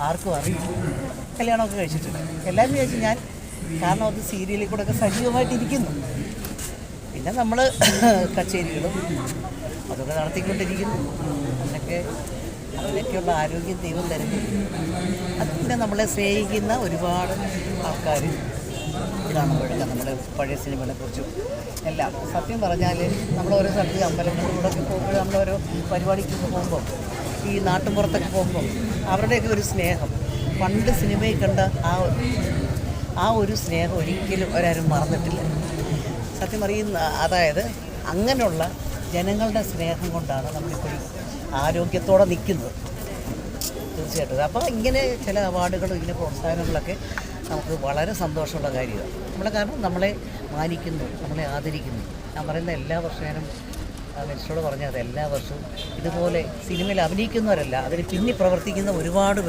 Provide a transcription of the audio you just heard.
ആർക്കും അറിയില്ല. കല്യാണമൊക്കെ കഴിച്ചിട്ടുണ്ട്. എല്ലാവരും ചോദിച്ചു ഞാൻ, കാരണം അത് സീരിയലിൽ കൂടെ ഒക്കെ സജീവമായിട്ടിരിക്കുന്നു. പിന്നെ നമ്മൾ കച്ചേരികളും അതൊക്കെ നടത്തിക്കൊണ്ടിരിക്കുന്നു. അതിനൊക്കെയുള്ള ആരോഗ്യം ദൈവം തരുന്നു. അത് പിന്നെ നമ്മളെ സ്നേഹിക്കുന്ന ഒരുപാട് ആൾക്കാർ കാണുമ്പോഴൊക്കെ നമ്മുടെ പഴയ സിനിമകളെക്കുറിച്ചും എല്ലാം സത്യം പറഞ്ഞാൽ നമ്മൾ ഓരോ സ്ഥലത്ത് അമ്പലങ്ങളിലൂടെയൊക്കെ പോകുമ്പോൾ നമ്മളോരോ പരിപാടിക്കൊക്കെ പോകുമ്പോൾ ഈ നാട്ടുമ്പുറത്തൊക്കെ പോകുമ്പോൾ അവരുടെയൊക്കെ ഒരു സ്നേഹം പണ്ട് സിനിമയിൽ കണ്ട ആ ഒരു സ്നേഹം ഒരിക്കലും അവരാരും മറന്നിട്ടില്ല. സത്യം പറയുന്ന അതായത് അങ്ങനെയുള്ള ജനങ്ങളുടെ സ്നേഹം കൊണ്ടാണ് നമ്മളിപ്പോൾ ആരോഗ്യത്തോടെ നിൽക്കുന്നത്. തീർച്ചയായിട്ടും. അപ്പോൾ ഇങ്ങനെ ചില അവാർഡുകളും ഇങ്ങനെ പ്രോത്സാഹനങ്ങളൊക്കെ നമുക്ക് വളരെ സന്തോഷമുള്ള കാര്യമാണ്. കാരണം നമ്മളെ മാനിക്കുന്നു, നമ്മളെ ആദരിക്കുന്നു. ഞാൻ പറയുന്ന എല്ലാ വർഷവും ഞാനും മനുഷ്യരോട് പറഞ്ഞത് എല്ലാ വർഷവും ഇതുപോലെ സിനിമയിൽ അഭിനയിക്കുന്നവരല്ല, അതിന് പിന്നിൽ പ്രവർത്തിക്കുന്ന ഒരുപാട്